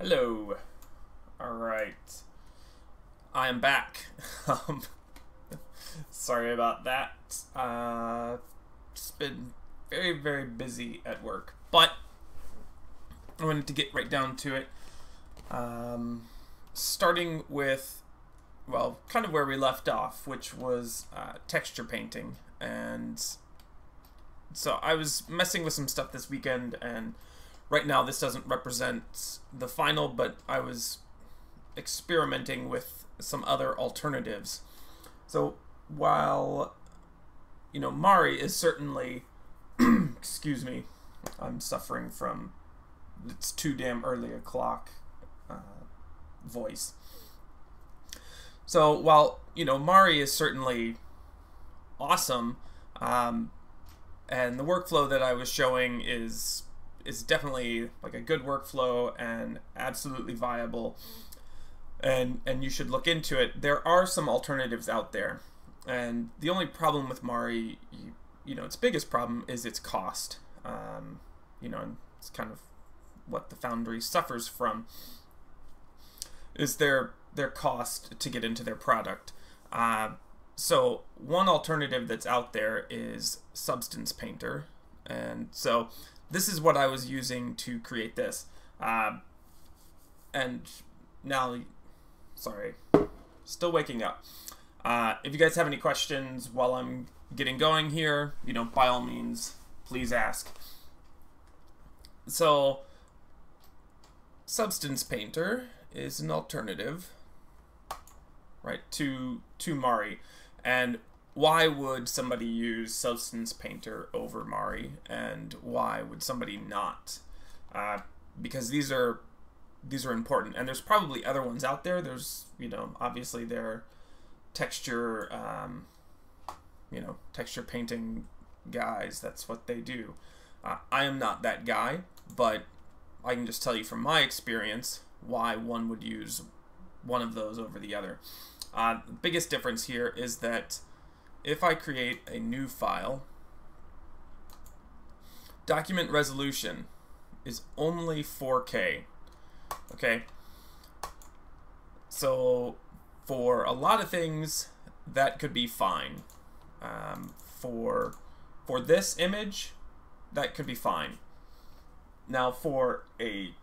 Hello. Alright. I am back. Sorry about that. Just been very busy at work. But I wanted to get right down to it. Starting with, well, kind of where we left off, which was texture painting. And so I was messing with some stuff this weekend, and right now this doesn't represent the final, but I was experimenting with some other alternatives. So while, you know, Mari is certainly, excuse me, I'm suffering from, it's too damn early a clock voice. So while, you know, Mari is certainly awesome, and the workflow that I was showing is definitely like a good workflow and absolutely viable, and you should look into it. There are some alternatives out there, and the only problem with Mari, you know, its biggest problem is its cost. You know, and it's kind of what the Foundry suffers from, is their cost to get into their product. So one alternative that's out there is Substance Painter, and so this is what I was using to create this. And now, sorry, still waking up. If you guys have any questions while I'm getting going here, you know, by all means, please ask. So, Substance Painter is an alternative, right, to Mari. And why would somebody use Substance Painter over Mari, and why would somebody not? Because these are important, and there's probably other ones out there. There's, you know, obviously there are texture, you know, texture painting guys. That's what they do. I am not that guy, but I can just tell you from my experience why one would use one of those over the other. The biggest difference here is that if I create a new file, document resolution is only 4K. Okay? So for a lot of things, that could be fine. For this image, that could be fine. Now for a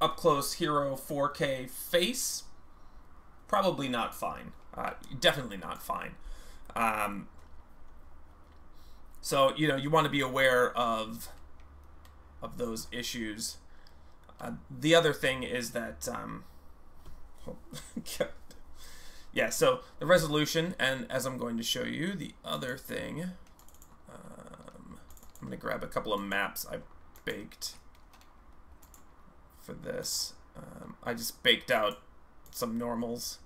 up-close hero 4K face, probably not fine. Definitely not fine. So, you know, you want to be aware of those issues. The other thing is that, yeah, so the resolution, and as I'm going to show you, the other thing, I'm going to grab a couple of maps I baked for this. I just baked out some normals.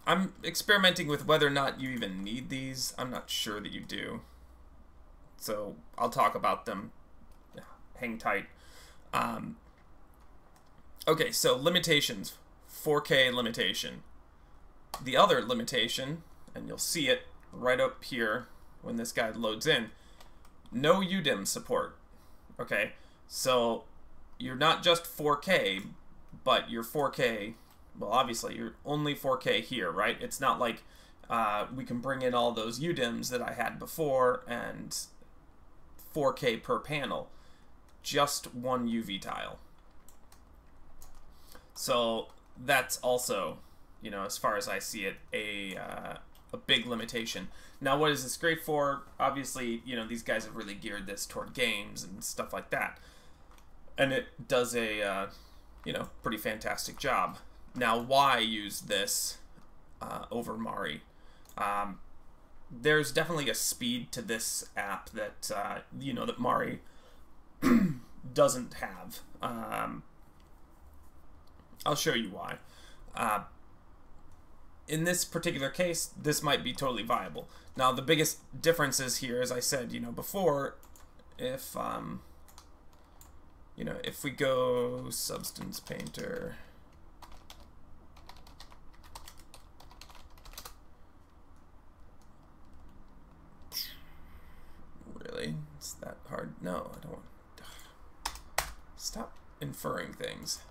I'm experimenting with whether or not you even need these. I'm not sure that you do. So I'll talk about them. Hang tight. Okay, so limitations. 4K limitation. The other limitation, and you'll see it right up here when this guy loads in, no UDIM support. Okay, so you're not just 4K, but you're 4K. Well, obviously, you're only 4K here, right? It's not like we can bring in all those UDIMs that I had before and 4K per panel. Just one UV tile. So that's also, you know, as far as I see it, a big limitation. Now, what is this great for? Obviously, you know, these guys have really geared this toward games and stuff like that. And it does a, you know, pretty fantastic job. Now, why use this over Mari? There's definitely a speed to this app that, you know, that Mari doesn't have. I'll show you why. In this particular case, this might be totally viable. Now, the biggest difference is here, as I said, you know, before, if, you know, if we go Substance Painter, really? It's that hard? No, I don't want. Stop inferring things.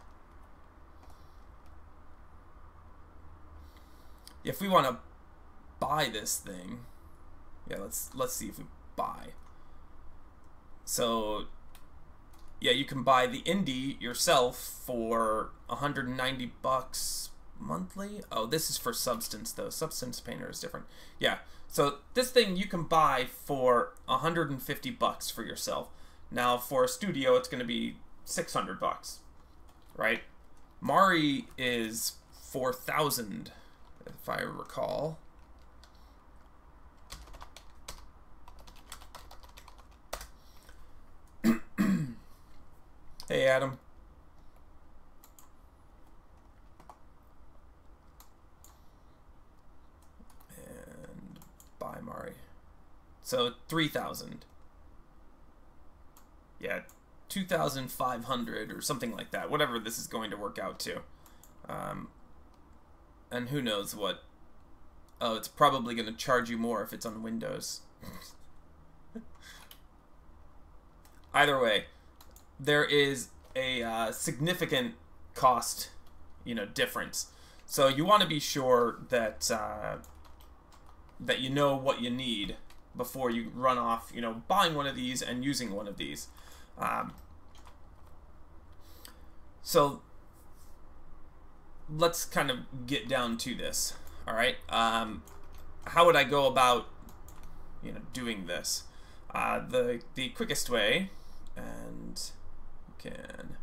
if we want to buy this thing, yeah, let's see if we buy. So yeah, you can buy the indie yourself for 190 bucks monthly. Oh, this is for Substance though. Substance Painter is different. Yeah, so this thing you can buy for 150 bucks for yourself. Now for a studio, it's going to be 600 bucks, right? Mari is 4,000, if I recall. Hey, Adam. And buy Mari. So 3,000. Yeah, 2,500 or something like that. Whatever this is going to work out to. And who knows what. Oh, it's probably going to charge you more if it's on Windows. Either way, there is a significant cost, difference. So you want to be sure that that you know what you need before you run off, buying one of these and using one of these. So let's kind of get down to this. All right. How would I go about, doing this? The quickest way, and you can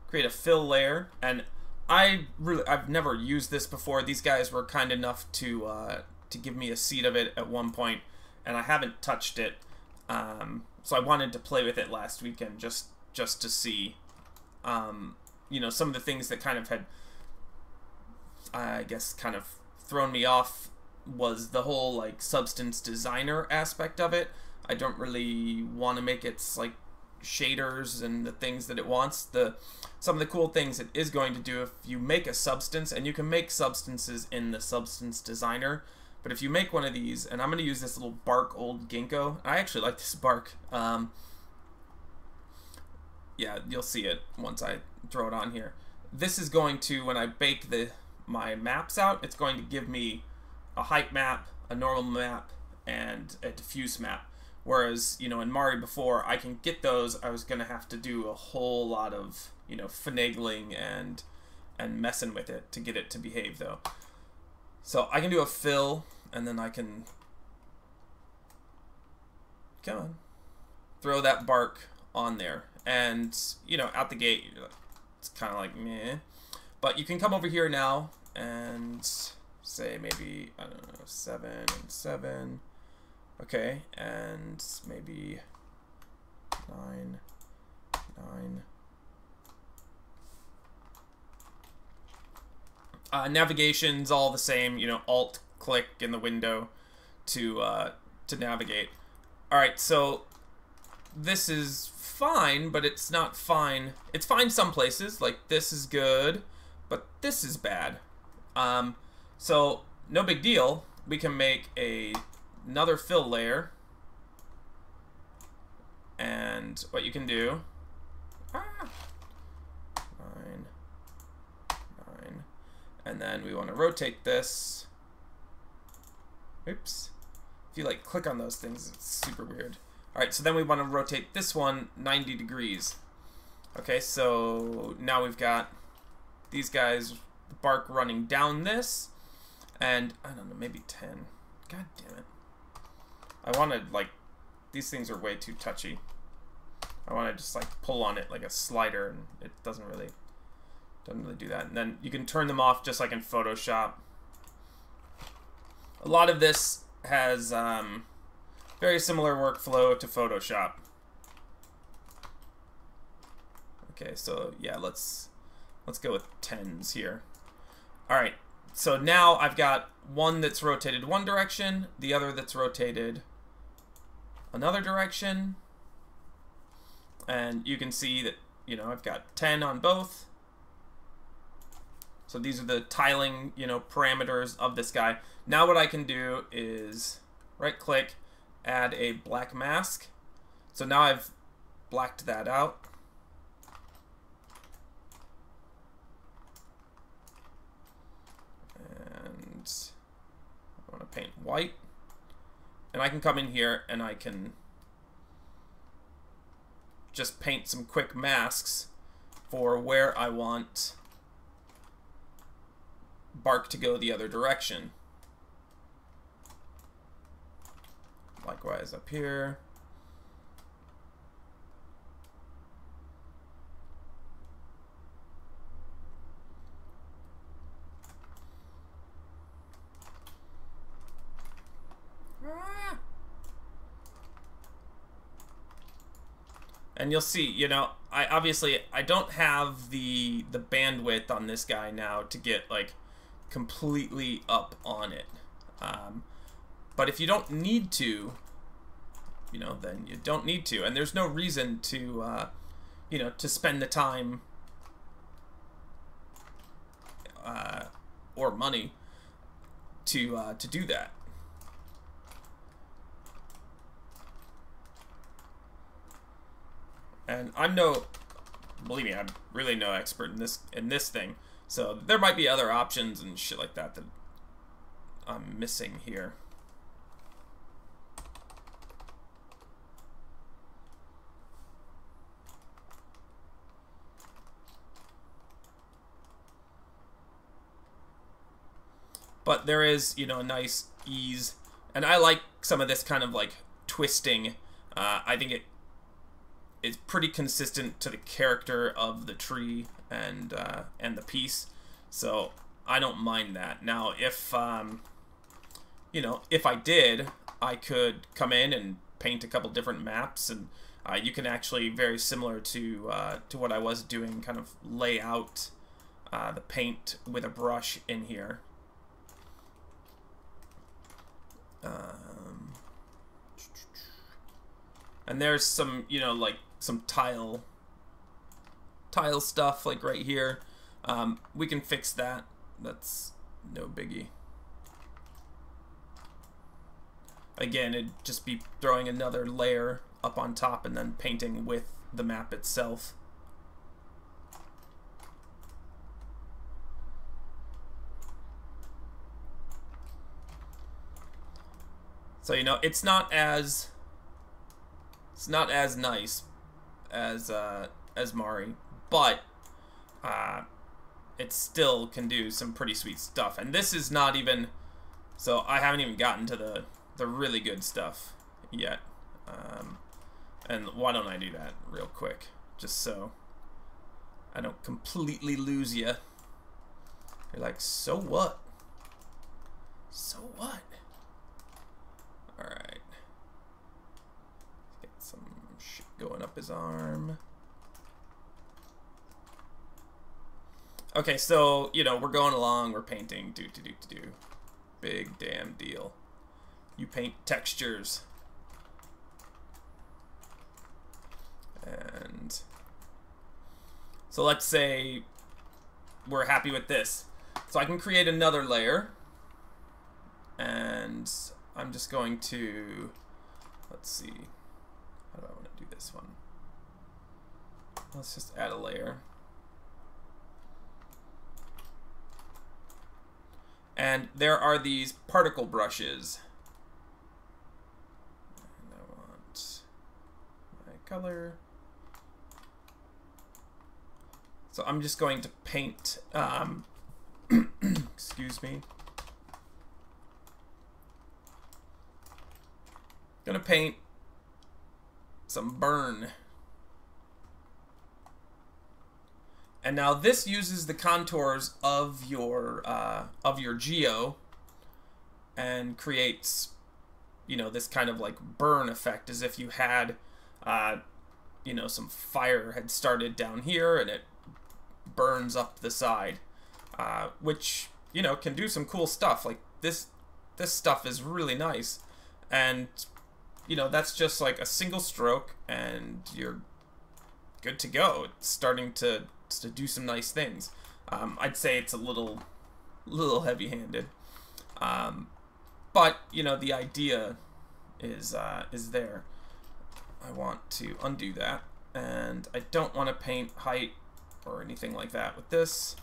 create a fill layer. And I've never used this before. These guys were kind enough to give me a seed of it at one point, and I haven't touched it. So I wanted to play with it last weekend just to see, some of the things that kind of had, I guess, kind of thrown me off was the whole like Substance Designer aspect of it. I don't really want to make its like shaders and the things that it wants. Some of the cool things it is going to do if you make a substance, and you can make substances in the Substance Designer. But if you make one of these, and I'm going to use this little bark old ginkgo. I actually like this bark. Yeah, you'll see it once I throw it on here. This is going to, when I bake my maps out, it's going to give me a height map, a normal map, and a diffuse map. Whereas, in Mari before, I can get those, I was going to have to do a whole lot of, finagling and messing with it to get it to behave, though. So I can do a fill, and then I can, come on, throw that bark on there. And, out the gate, it's kind of like, meh. But you can come over here now and say maybe, I don't know, 7 and 7. Okay, and maybe 9, 9. Navigation's all the same, Alt click in the window to navigate. All right, so this is fine, but it's not fine. It's fine some places, like this is good, but this is bad. So no big deal. We can make another fill layer, and what you can do, 9, 9, and then we want to rotate this. Oops. If you like click on those things, it's super weird. Alright, so then we want to rotate this one 90 degrees. Okay, so now we've got these guys, bark running down this, and I don't know, maybe 10. God damn it. I want to, like, these things are way too touchy. I want to just, like, pull on it like a slider, and it doesn't really do that. And then you can turn them off just like in Photoshop. A lot of this has very similar workflow to Photoshop. Okay, so yeah, let's go with 10s here. All right, so now I've got one that's rotated one direction, the other that's rotated another direction, and you can see that, I've got 10 on both. So these are the tiling, parameters of this guy. Now what I can do is right-click, add a black mask. So now I've blacked that out. And want to paint white. And I can come in here and I can just paint some quick masks for where I want bark to go the other direction. Likewise up here. And you'll see, you know, I don't have the bandwidth on this guy now to get like completely up on it. But if you don't need to, you know, then you don't need to, and there's no reason to, you know, to spend the time or money to do that. And I'm believe me, I'm really no expert in this thing. So there might be other options and shit like that that I'm missing here. But there is, you know, a nice ease, and I like some of this kind of like twisting. I think it's pretty consistent to the character of the tree and the piece, so I don't mind that. Now, if you know, if I did, I could come in and paint a couple different maps, and you can actually, very similar to what I was doing, kind of lay out the paint with a brush in here. And there's some, you know, like some tile stuff like right here. We can fix that. That's no biggie. Again, it'd just be throwing another layer up on top and then painting with the map itself. So, you know, it's not as nice as Mari, but it still can do some pretty sweet stuff. And this is not even, so I haven't even gotten to the really good stuff yet. And why don't I do that real quick, just so I don't completely lose you. You're like, so what? So what? Alright. Get some shit going up his arm. Okay, so, you know, we're going along, we're painting, do. Big damn deal. You paint textures. And so let's say we're happy with this. So I can create another layer, and I'm just going to, let's see, how do I want to do this one? Let's just add a layer. And there are these particle brushes. And I want my color. So I'm just going to paint, excuse me. Gonna paint some burn. And now this uses the contours of your geo and creates, you know, this kind of like burn effect, as if you had, you know, some fire had started down here and it burns up the side, which, you know, can do some cool stuff. Like this stuff is really nice, and you know, that's just like a single stroke and you're good to go. It's starting to do some nice things. I'd say it's a little heavy-handed, but you know, the idea is there. I want to undo that, and I don't want to paint height or anything like that with this.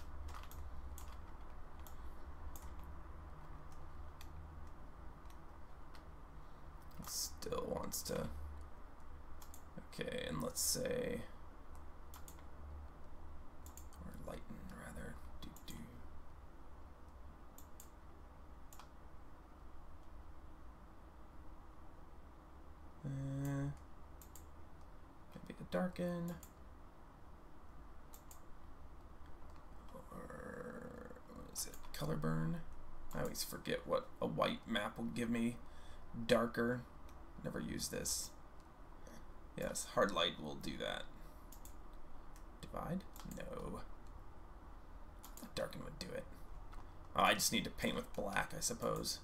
wants to. Okay, and let's say, or lighten rather. Maybe a darken. Or what is it? Color burn. I always forget what a white map will give me. Darker. Never use this. Yes, hard light will do that. Divide? No. Darken would do it. Oh, I just need to paint with black, I suppose.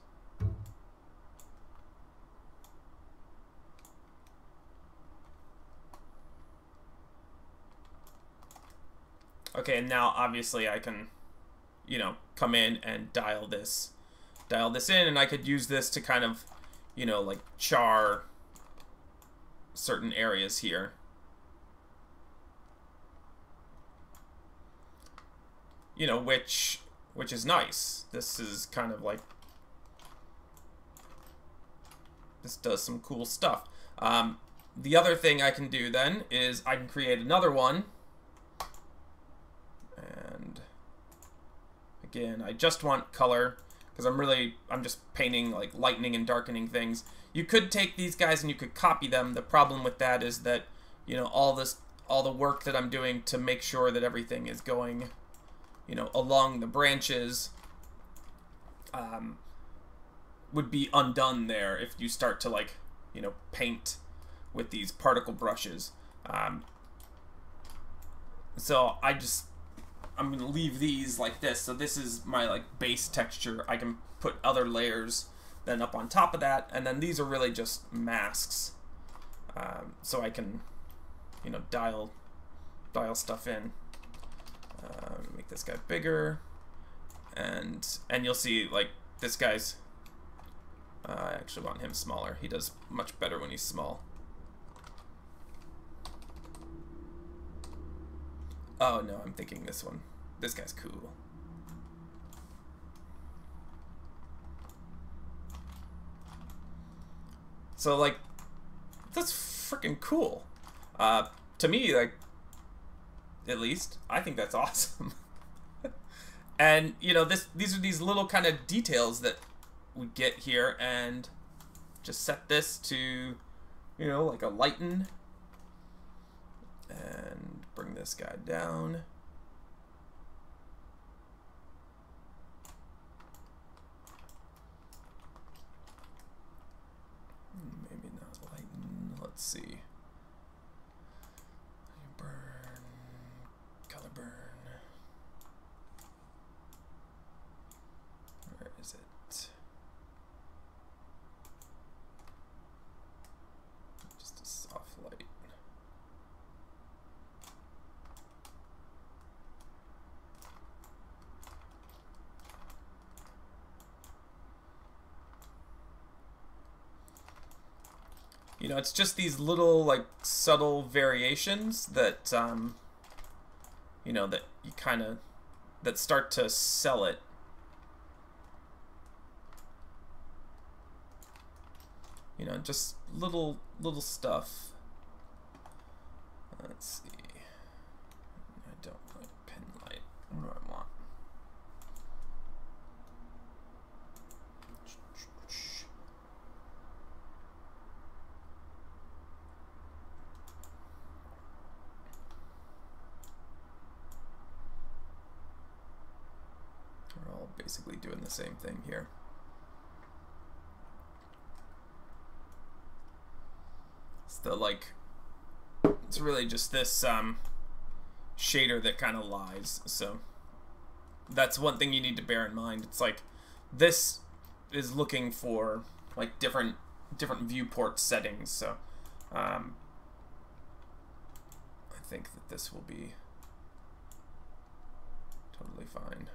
Okay, and now obviously I can, you know, come in and dial this in, and I could use this to kind of, you know, like char certain areas here. You know, which is nice. This is kind of like, this does some cool stuff. The other thing I can do then is I can create another one. And again, I just want color because I'm just painting like lightening and darkening things. You could take these guys and you could copy them. The problem with that is that, you know, all the work that I'm doing to make sure that everything is going, you know, along the branches would be undone there if you start to, like, you know, paint with these particle brushes. So I'm gonna leave these like this. So this is my like base texture. I can put other layers then up on top of that, and then these are really just masks. So I can, you know, dial stuff in. Make this guy bigger, and you'll see like this guy's. I actually want him smaller. He does much better when he's small. Oh no, I'm thinking this one. This guy's cool. So like, that's freaking cool. To me, like, at least, I think that's awesome. And you know, these are these little kind of details that we get here, and just set this to, you know, like a lighten, and bring this guy down. Maybe not lighten. Let's see. Burn, color burn. Where is it? Just a soft light. You know, it's just these little, like, subtle variations that, you know, that you kind of, that start to sell it. You know, just little stuff. Let's see. I don't like pen light. What do I want? We're all basically doing the same thing here. It's really just this shader that kind of lies. So that's one thing you need to bear in mind. It's like this is looking for like different viewport settings. So I think that this will be totally fine.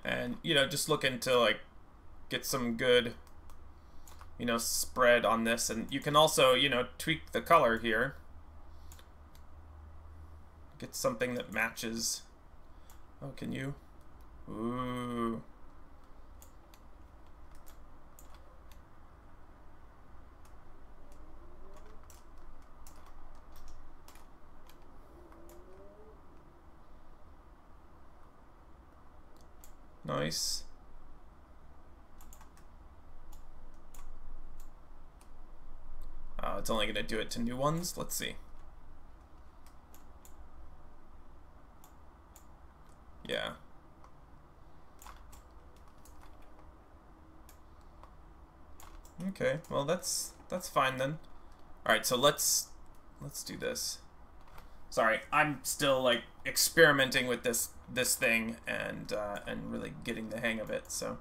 And, you know, just looking to, like, get some good you know, spread on this, and you can also, you know, tweak the color here. Get something that matches. Oh, can you? Ooh. Nice. It's only going to do it to new ones. Let's see. Yeah. Okay, well that's fine then. All right, so let's do this. Sorry, I'm still like experimenting with this thing and really getting the hang of it. So.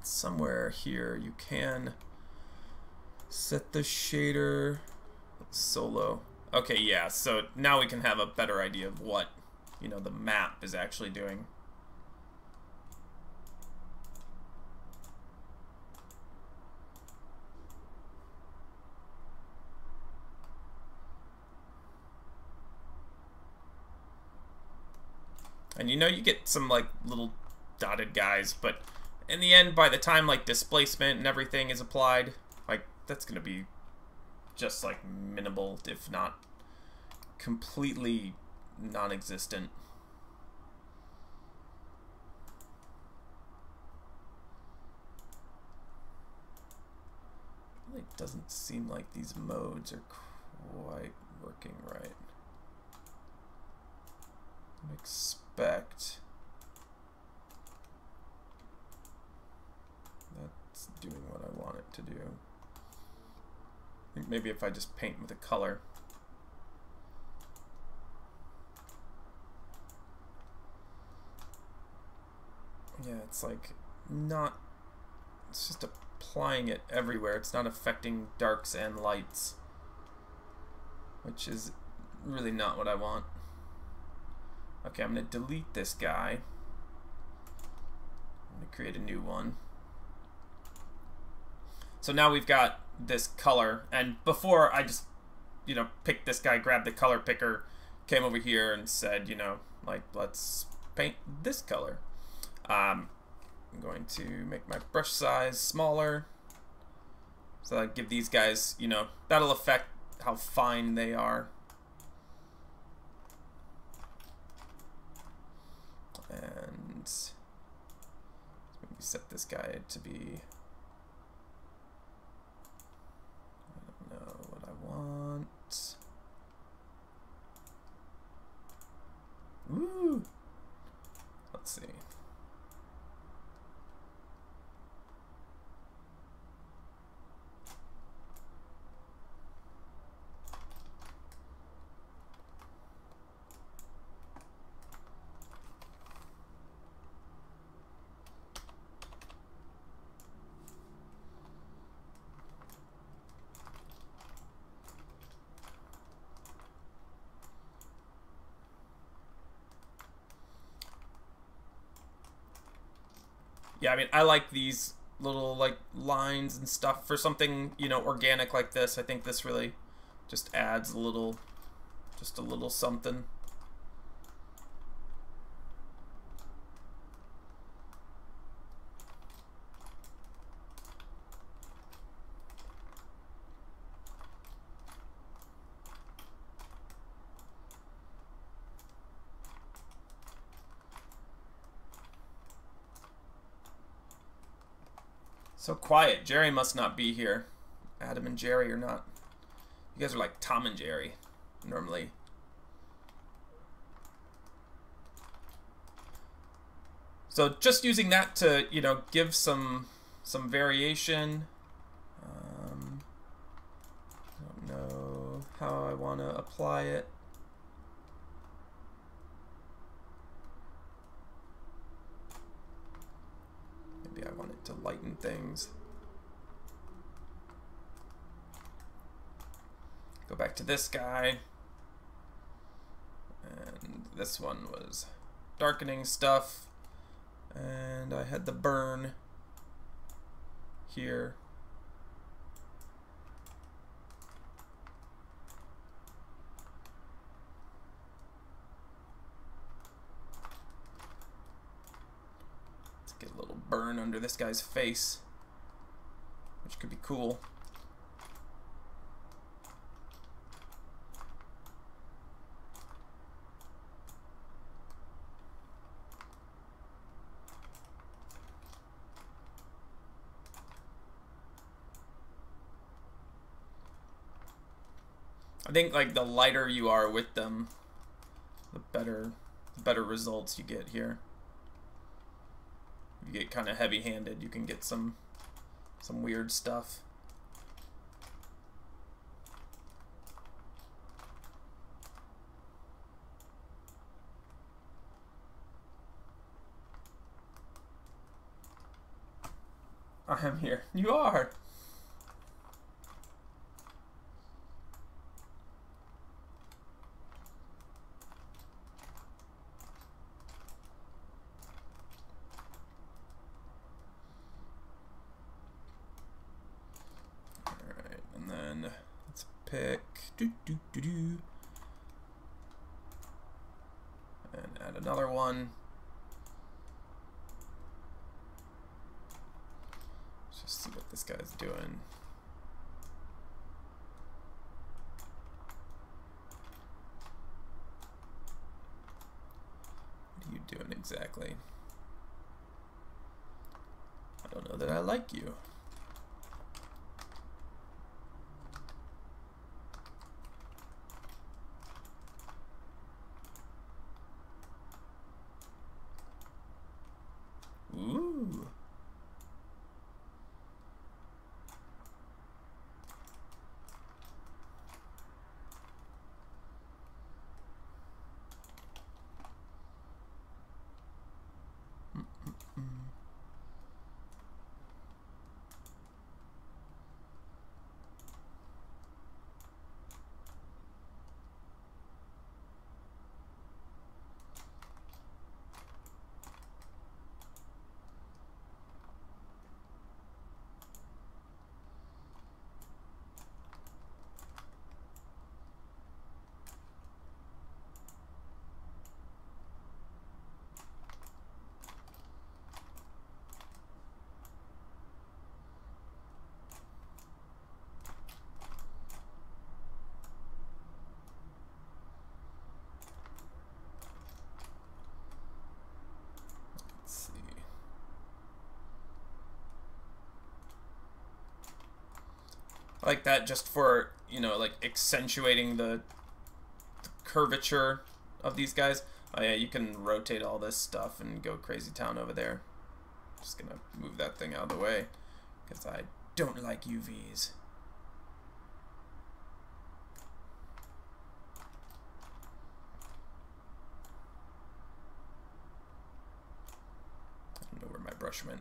Somewhere here you can set the shader solo. Okay, yeah, so now we can have a better idea of what, you know, the map is actually doing. And you know, you get some like little dotted guys, but in the end, by the time like displacement and everything is applied, like that's gonna be just like minimal, if not completely non-existent. It doesn't seem like these modes are quite working right. I expect that's doing what I want it to do. I think maybe if I just paint with a color. Yeah, it's like not, it's just applying it everywhere. It's not affecting darks and lights, which is really not what I want. Okay, I'm going to delete this guy. I'm going to create a new one. So now we've got this color, and before I just, you know, picked this guy, grabbed the color picker, came over here and said, you know, like, let's paint this color. I'm going to make my brush size smaller, so I give these guys, you know, that'll affect how fine they are. And maybe set this guy to be, I don't know what I want. Ooh. Let's see. Yeah, I mean, I like these little like lines and stuff for something, you know, organic like this. I think this really just adds a little, just a little something. So quiet. Jerry must not be here. Adam and Jerry are not. You guys are like Tom and Jerry, normally. So just using that to, you know, give some variation. I don't know how I want to apply it. Maybe I want it to lighten things. Go back to this guy. And this one was darkening stuff. And I had the burn here. Let's get a little burn under this guy's face, which could be cool. I think like the lighter you are with them, the better results you get here. If you get kind of heavy-handed, you can get some weird stuff. I am here. You are. Pick and add another one. Let's just see what this guy's doing. What are you doing exactly? I don't know that I like you. Ooh. Like that just for, you know, like accentuating the curvature of these guys. Oh yeah, you can rotate all this stuff and go crazy town over there. Just gonna move that thing out of the way because I don't like UVs. I don't know where my brush went.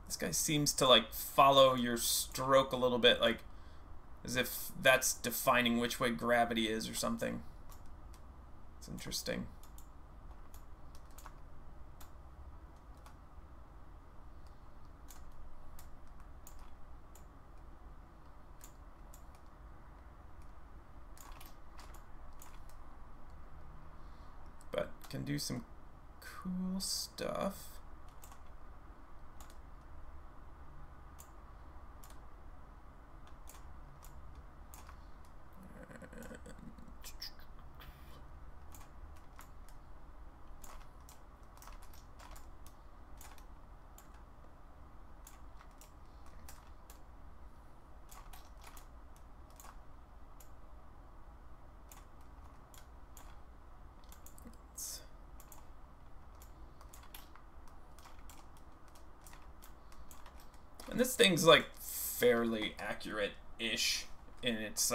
This guy seems to like follow your stroke a little bit, like as if that's defining which way gravity is or something. It's interesting. But can do some cool stuff. And this thing's like fairly accurate-ish in its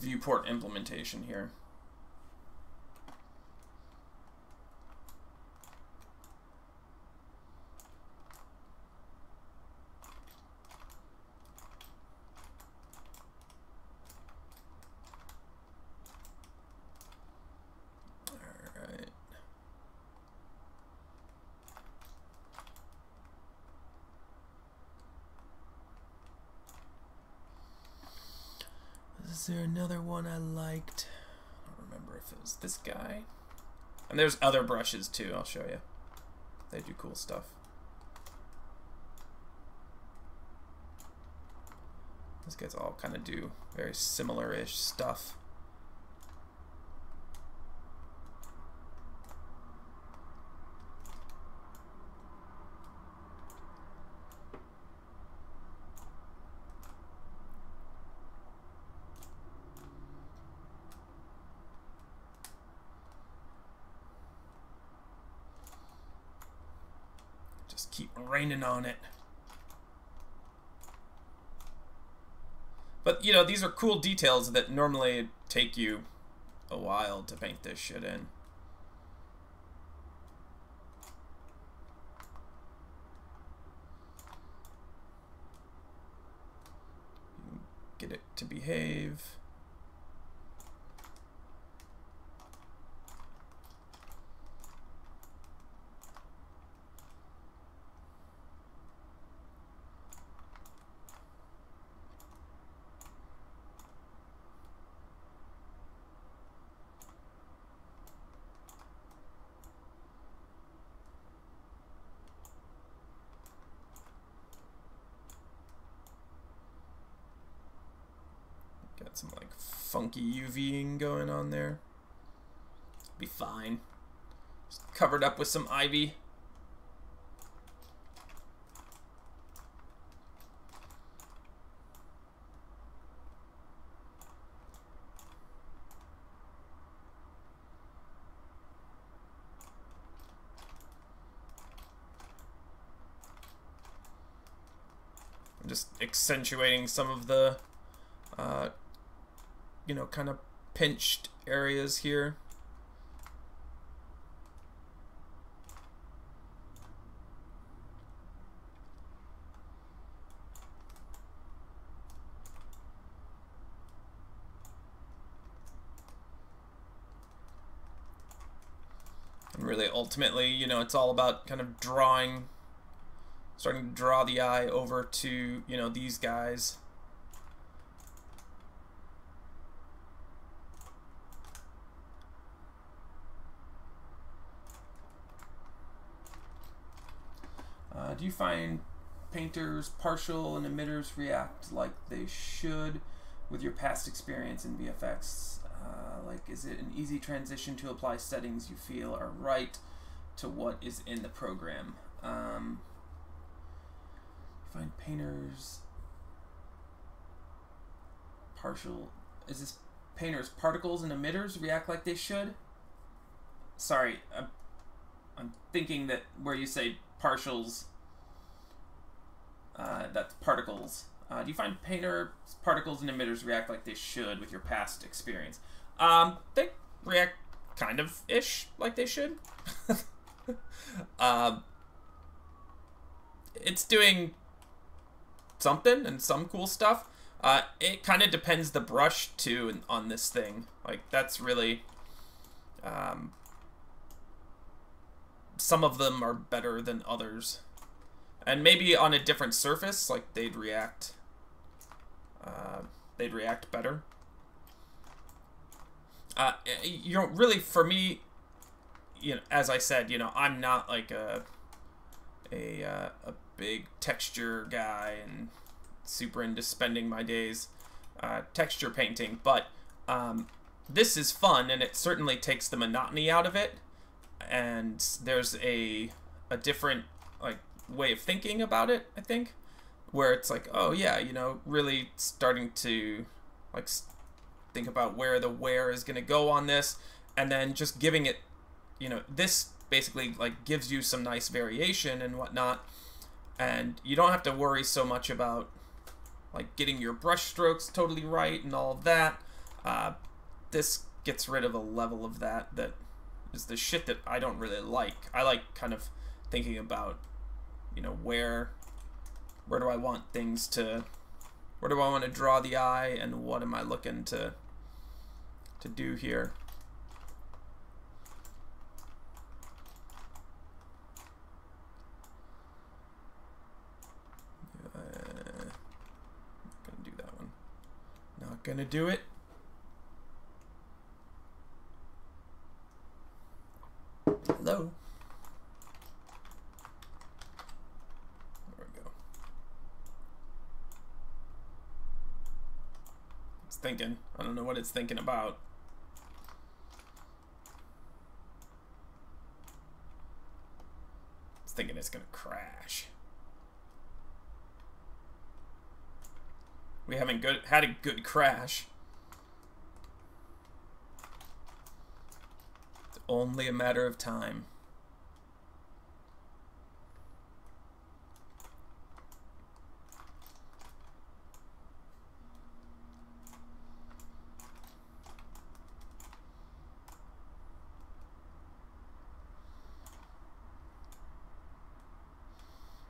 viewport implementation here. Is there another one I liked? I don't remember if it was this guy. And there's other brushes too, I'll show you. They do cool stuff. These guys all kind of do very similar-ish stuff. Just keep raining on it. But, you know, these are cool details that normally take you a while to paint this shit in. Get it to behave. Got some like funky UVing going on there. Be fine. Just covered up with some ivy. I'm just accentuating some of the you know, kind of pinched areas here. And really, ultimately, you know, it's all about kind of starting to draw the eye over to, you know, these guys. Do you find painters, partial, and emitters react like they should with your past experience in VFX? Like, is it an easy transition to apply settings you feel are right to what is in the program? You find painters, partial, is this painters, particles, and emitters react like they should? Sorry, I'm thinking that where you say partials, that's particles. Do you find painters, particles, and emitters react like they should with your past experience? They react kind of-ish like they should. It's doing something and some cool stuff. It kind of depends the brush, too, on this thing. Like, that's really... some of them are better than others. And maybe on a different surface, like, they'd react better. You know, really, for me, you know, as I said, you know, I'm not like a big texture guy and super into spending my days texture painting, but this is fun, and it certainly takes the monotony out of it, and there's a different, like, way of thinking about it, I think, where it's like, oh yeah, you know, really starting to like think about where the wear is going to go on this, and then just giving it, you know, this basically like gives you some nice variation and whatnot, and you don't have to worry so much about like getting your brush strokes totally right and all of that. This gets rid of a level of that is the shit that I don't really like. I like kind of thinking about, you know, where do I want things to, where do I want to draw the eye, and what am I looking to do here. Not gonna do that one. Not gonna do it. Hello. There we go. It's thinking. I don't know what it's thinking about. It's thinking it's gonna crash. We haven't had a good crash. Only a matter of time.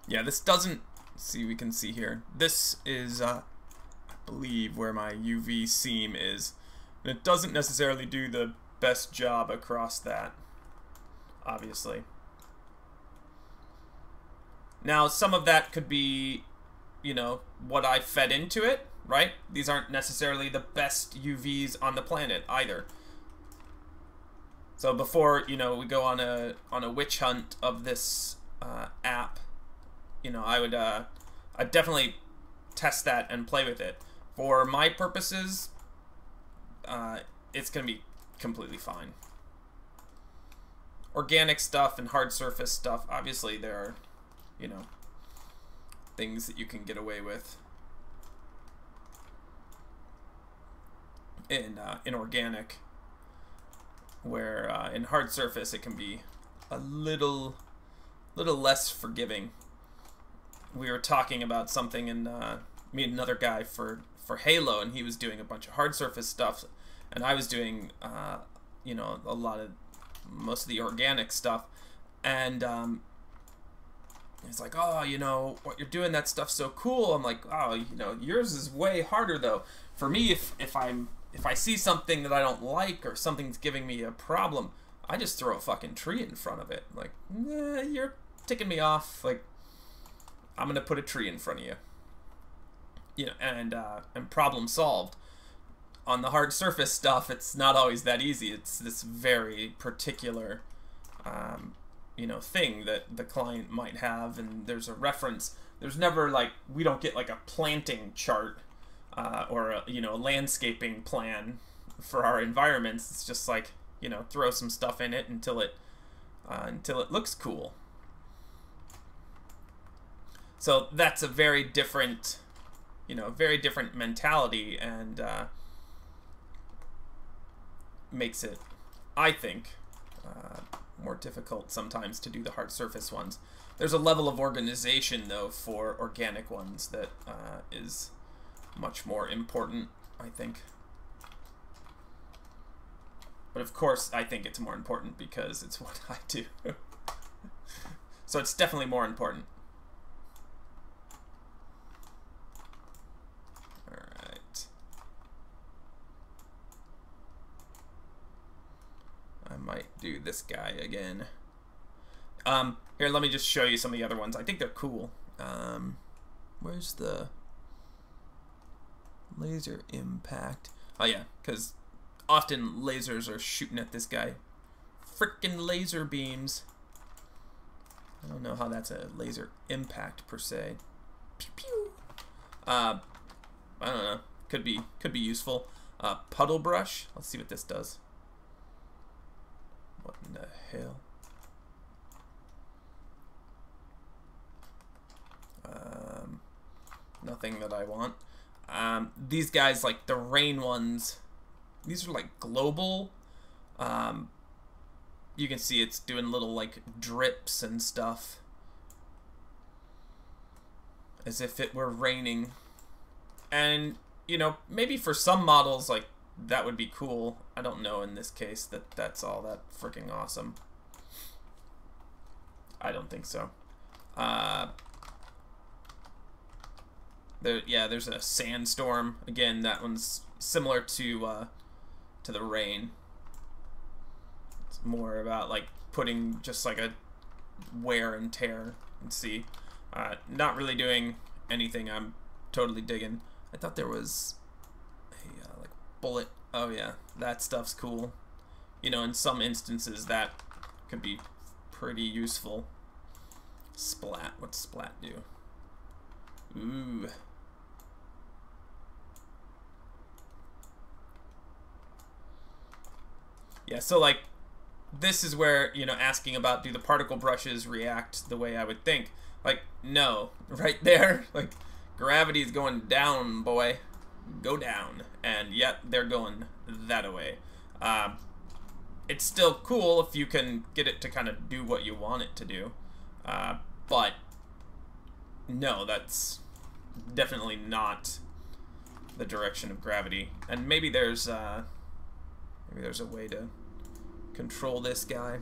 Yeah, this doesn't, see, we can see here. This is, I believe, where my UV seam is. And it doesn't necessarily do the best job across that, obviously. Now, some of that could be, you know, what I fed into it, right? These aren't necessarily the best UVs on the planet either. So before, you know, we go on a witch hunt of this app, you know, I'd definitely test that and play with it. For my purposes, it's gonna be completely fine. Organic stuff and hard surface stuff, obviously there are, you know, things that you can get away with in organic, where in hard surface it can be a little less forgiving. We were talking about something, and me and another guy for Halo, and he was doing a bunch of hard surface stuff, and I was doing, you know, most of the organic stuff, and it's like, oh, you know, what you're doing, that stuff's so cool. I'm like, oh, you know, yours is way harder though. For me, if I see something that I don't like, or something's giving me a problem, I just throw a fucking tree in front of it. Like, nah, you're ticking me off. Like, I'm gonna put a tree in front of you. You know, and problem solved. On the hard surface stuff, it's not always that easy. It's this very particular, you know, thing that the client might have, and there's a reference. There's never, like, we don't get like a planting chart or a, you know, a landscaping plan for our environments. It's just like, you know, throw some stuff in it until it looks cool. So that's a very different, you know, very different mentality, and makes it, I think, more difficult sometimes to do the hard surface ones. There's a level of organization, though, for organic ones that is much more important, I think. But of course, I think it's more important because it's what I do. So it's definitely more important. Alright. I might do this guy again. Here, let me just show you some of the other ones. I think they're cool. Where's the laser impact? Oh yeah, because often lasers are shooting at this guy. Frickin' laser beams. I don't know how that's a laser impact per se. Pew pew. I don't know. Could be useful. Puddle Brush. Let's see what this does. What in the hell? Nothing that I want. These guys, like the rain ones, these are like global. You can see it's doing little like drips and stuff, as if it were raining. And, you know, maybe for some models, like that would be cool. I don't know in this case that that's all that freaking awesome. I don't think so. There's a sandstorm. Again, that one's similar to the rain. It's more about like putting just like a wear and tear and see. Not really doing anything I'm totally digging. I thought there was a like bullet. Oh yeah, that stuff's cool. You know, in some instances that could be pretty useful. Splat. What's splat do? Ooh. Yeah, so like this is where, you know, asking about do the particle brushes react the way I would think. Like, no. Right there, like gravity's going down, boy. Go down. And yet they're going that way. It's still cool if you can get it to kind of do what you want it to do. But no, that's definitely not the direction of gravity. And maybe there's a way to control this guy.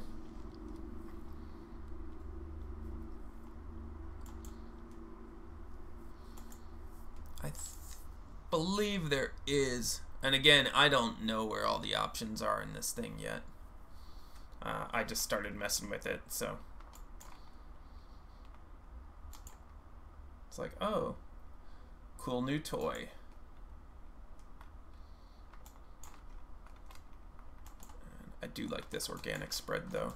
I believe there is. And again, I don't know where all the options are in this thing yet. I just started messing with it, so. It's like, oh, cool new toy. And I do like this organic spread, though.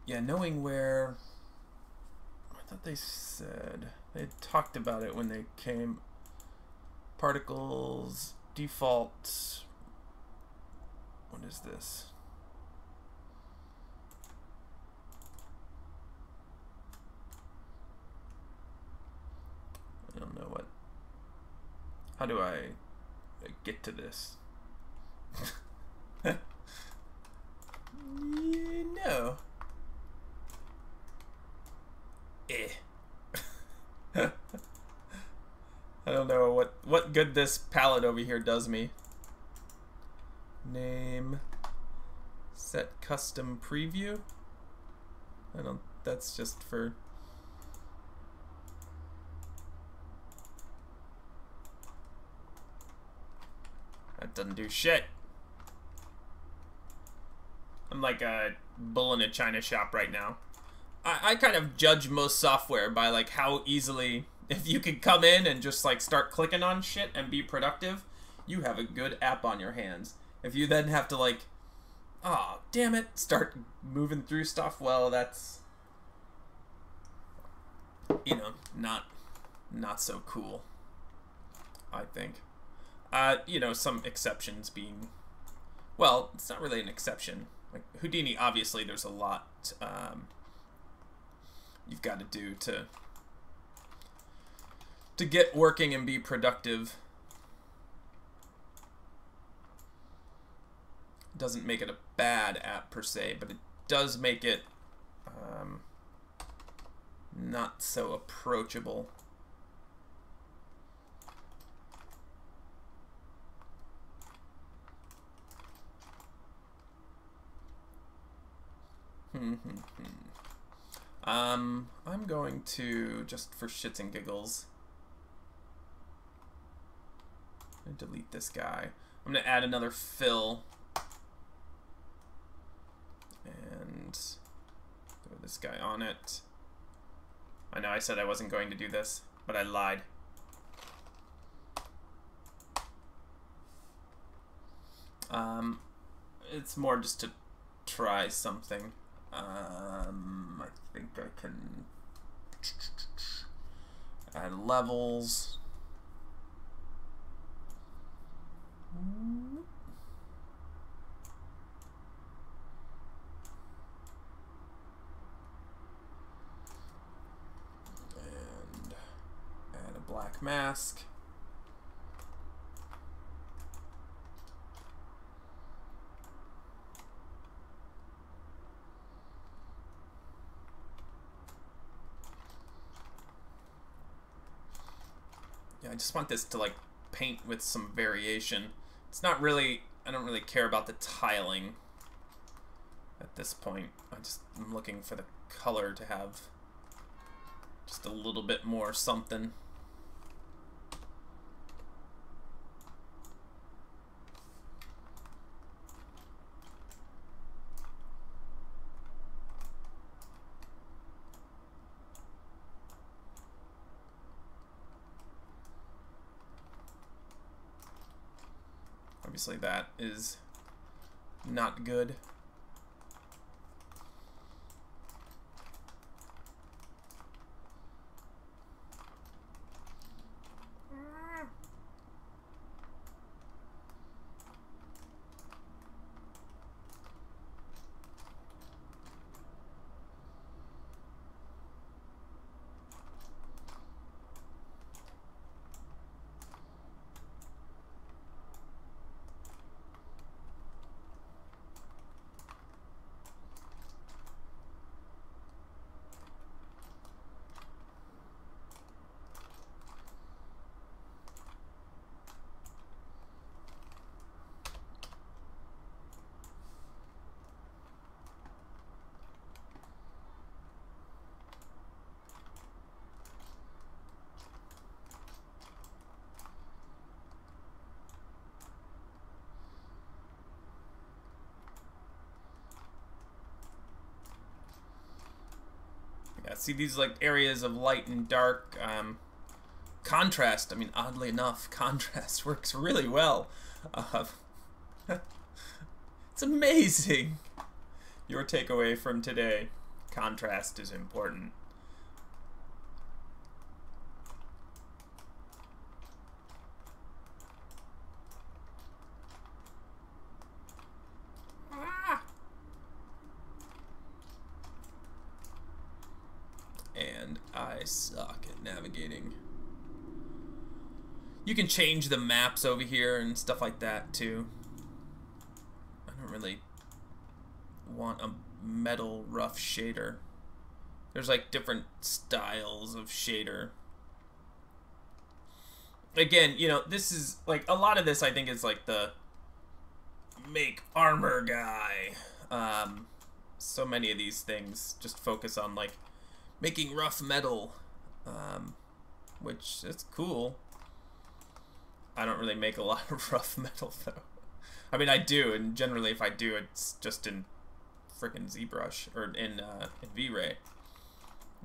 Yeah, knowing where, I thought they said, they talked about it when they came, particles, default, what is this? I don't know what, how do I get to this? No. I don't know what good this palette over here does me. Name, set custom preview. I don't, that's just for, that doesn't do shit. I'm like a bull in a china shop right now. I kind of judge most software by like how easily, if you can come in and just like start clicking on shit and be productive, you have a good app on your hands. If you then have to like, oh damn it, start moving through stuff, well that's, you know, not so cool, I think. You know, some exceptions being, well, it's not really an exception. Like Houdini, obviously there's a lot you've got to do to get working and be productive. Doesn't make it a bad app per se, but it does make it not so approachable. I'm going to, just for shits and giggles, delete this guy. I'm going to add another fill. And throw this guy on it. I know I said I wasn't going to do this, but I lied. It's more just to try something. I think I can add levels. And add a black mask. I just want this to like paint with some variation. It's not really, I don't really care about the tiling at this point. I'm looking for the color to have just a little bit more something. Obviously that is not good. Yeah, see these like areas of light and dark, contrast. I mean, oddly enough, contrast works really well. It's amazing. Your takeaway from today: contrast is important. And I suck at navigating. You can change the maps over here and stuff like that too. I don't really want a metal rough shader. There's like different styles of shader. Again, you know, this is like a lot of this I think is like the make armor guy. So many of these things just focus on like making rough metal, which is cool. I don't really make a lot of rough metal though. I mean, I do, and generally if I do, it's just in frickin' ZBrush or in V-Ray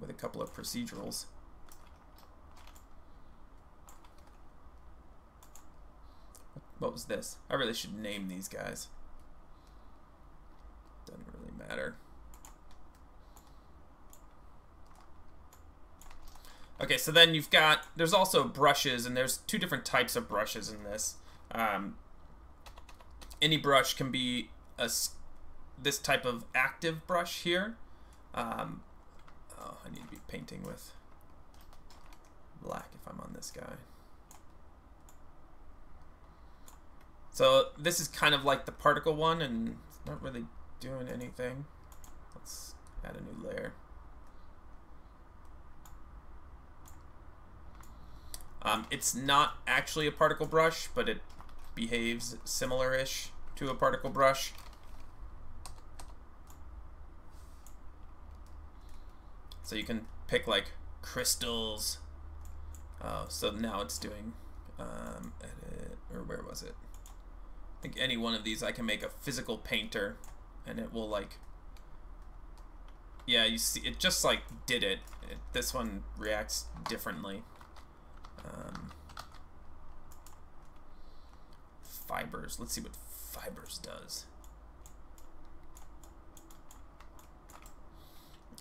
with a couple of procedurals. What was this? I really should name these guys. Doesn't really matter. Okay, so then you've got, there's also brushes, and there's two different types of brushes in this. Any brush can be this type of active brush here. Oh, I need to be painting with black if I'm on this guy. So this is kind of like the particle one, and it's not really doing anything. Let's add a new layer. It's not actually a particle brush, but it behaves similar-ish to a particle brush. So you can pick like crystals. Oh, so now it's doing edit, or where was it? I think any one of these I can make a physical painter, and it will like, yeah, you see, it just like did it. This one reacts differently. Fibers. Let's see what fibers does.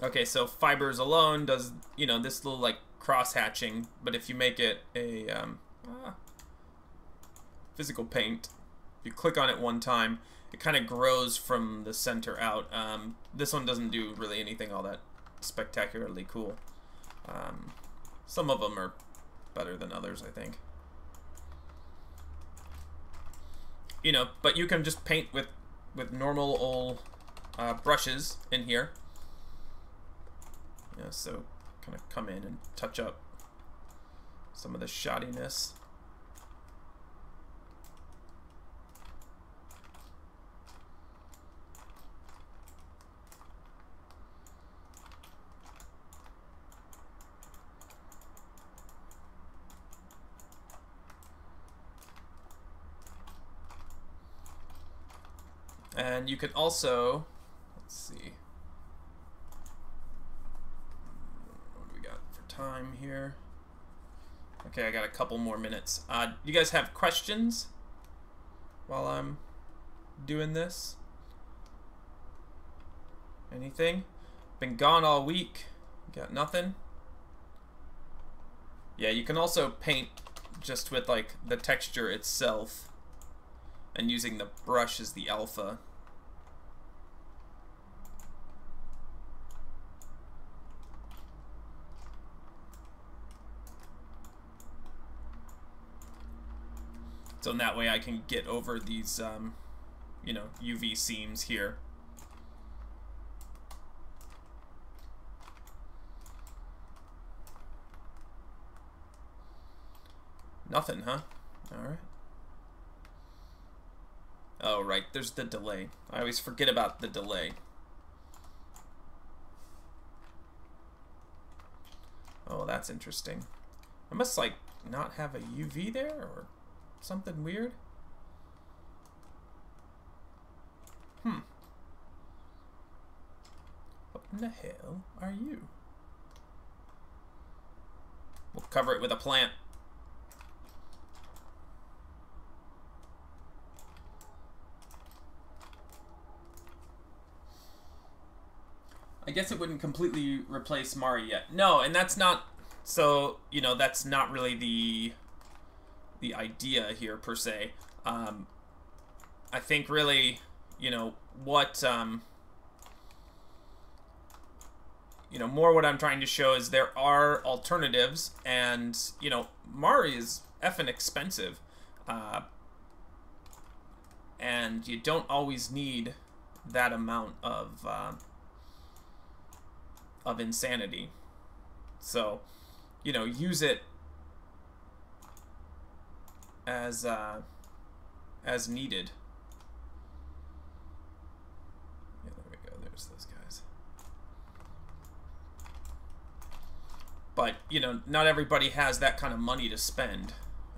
Okay, so fibers alone does, you know, this little like cross hatching, but if you make it a physical paint, if you click on it one time, it kind of grows from the center out. This one doesn't do really anything all that spectacularly cool. Some of them are better than others, I think. You know, but you can just paint with normal old brushes in here. You know, so kind of come in and touch up some of the shoddiness. And you can also, let's see, what do we got for time here? Okay, I got a couple more minutes. You guys have questions while I'm doing this? Anything? Been gone all week. Got nothing? Yeah, you can also paint just with like the texture itself and using the brush as the alpha. So in that way I can get over these, you know, UV seams here. Nothing, huh? Alright. Oh, right, there's the delay. I always forget about the delay. Oh, that's interesting. I must, like, not have a UV there, or something weird? What in the hell are you? We'll cover it with a plant. I guess it wouldn't completely replace Mari yet. No, and that's not, so, you know, that's not really the idea here, per se. I think really, you know, what, you know, more what I'm trying to show is there are alternatives, and, you know, Mari is effing expensive. And you don't always need that amount of insanity. So, you know, use it as needed. Yeah, there we go. There's those guys. But, you know, not everybody has that kind of money to spend,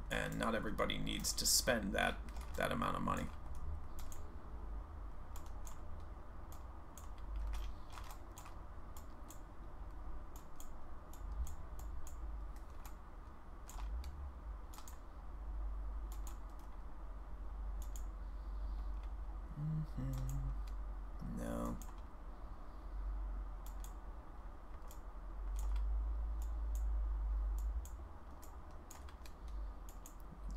and not everybody needs to spend that amount of money. No.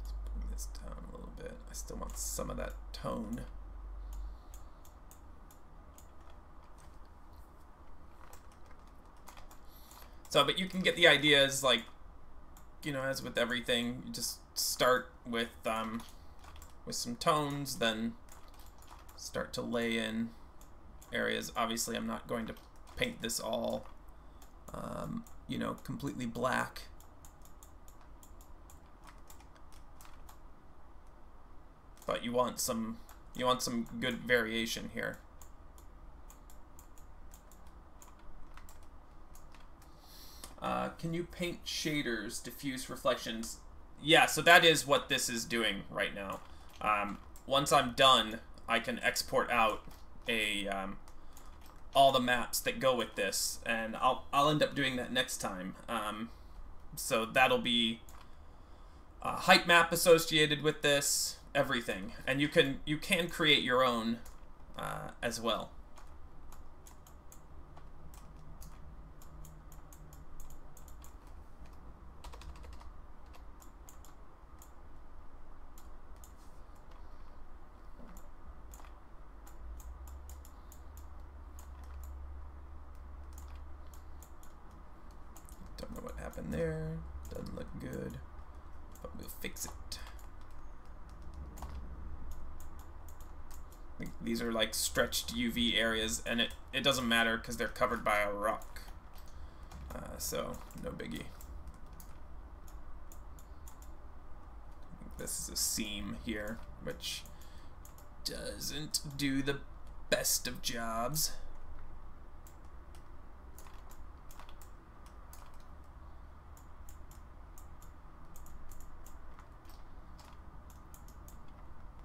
Let's bring this down a little bit. I still want some of that tone. So, but you can get the idea is like, you know, as with everything, you just start with some tones, then start to lay in areas. Obviously, I'm not going to paint this all, you know, completely black. But you want some good variation here. Can you paint shaders, diffuse reflections? Yeah, so that is what this is doing right now. Once I'm done, I can export out all the maps that go with this, and I'll end up doing that next time. So that'll be a height map associated with this, everything, and you can create your own as well. Don't know what happened there. Doesn't look good, but we'll fix it. These are like stretched UV areas, and it doesn't matter because they're covered by a rock. So no biggie. this is a seam here, which doesn't do the best of jobs.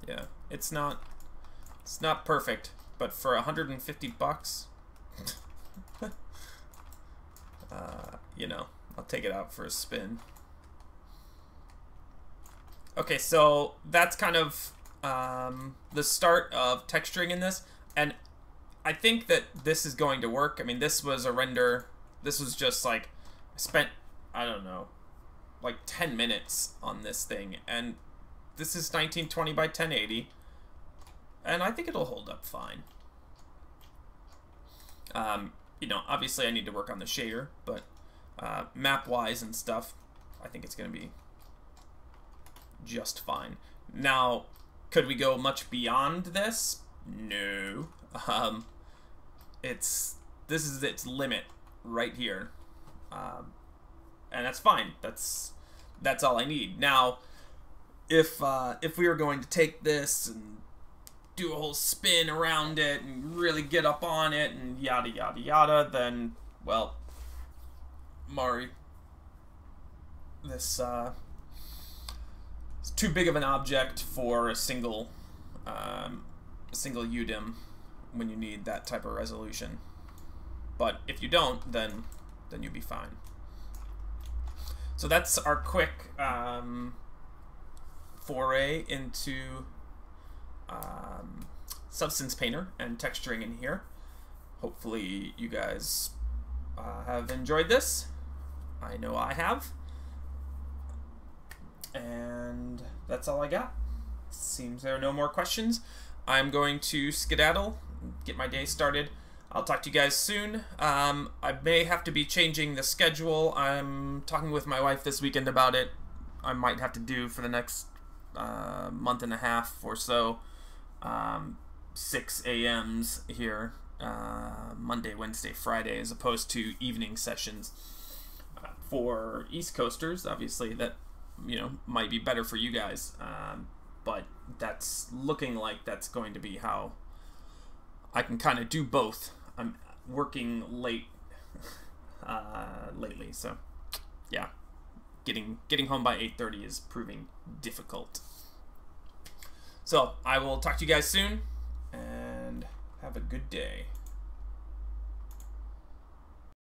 Yeah, it's not perfect, but for 150 bucks, you know, I'll take it out for a spin. Okay, so that's kind of the start of texturing in this, and I think that this is going to work. I mean, this was a render. This was just like, I spent, I don't know, like 10 minutes on this thing, and this is 1920 by 1080, and I think it'll hold up fine. You know, obviously I need to work on the shader, but map-wise and stuff, I think it's going to be just fine. Now, could we go much beyond this? No. This is its limit right here, and that's fine. That's all I need. Now, if we were going to take this and do a whole spin around it and really get up on it and yada yada yada, then, well, Mari, this it's too big of an object for a single UDIM when you need that type of resolution. But if you don't, then you'll be fine. So that's our quick foray into Substance Painter and texturing in here. Hopefully you guys have enjoyed this. I know I have. And that's all I got. Seems there are no more questions. I'm going to skedaddle, get my day started. I'll talk to you guys soon. I may have to be changing the schedule. I'm talking with my wife this weekend about it. I might have to do for the next month and a half or so, 6 a.m.s here, Monday, Wednesday, Friday, as opposed to evening sessions. For East Coasters, obviously, that, you know, might be better for you guys, but that's looking like that's going to be how I can kind of do both. I'm working late lately, so yeah, getting home by 8:30 is proving difficult. So I will talk to you guys soon, and have a good day.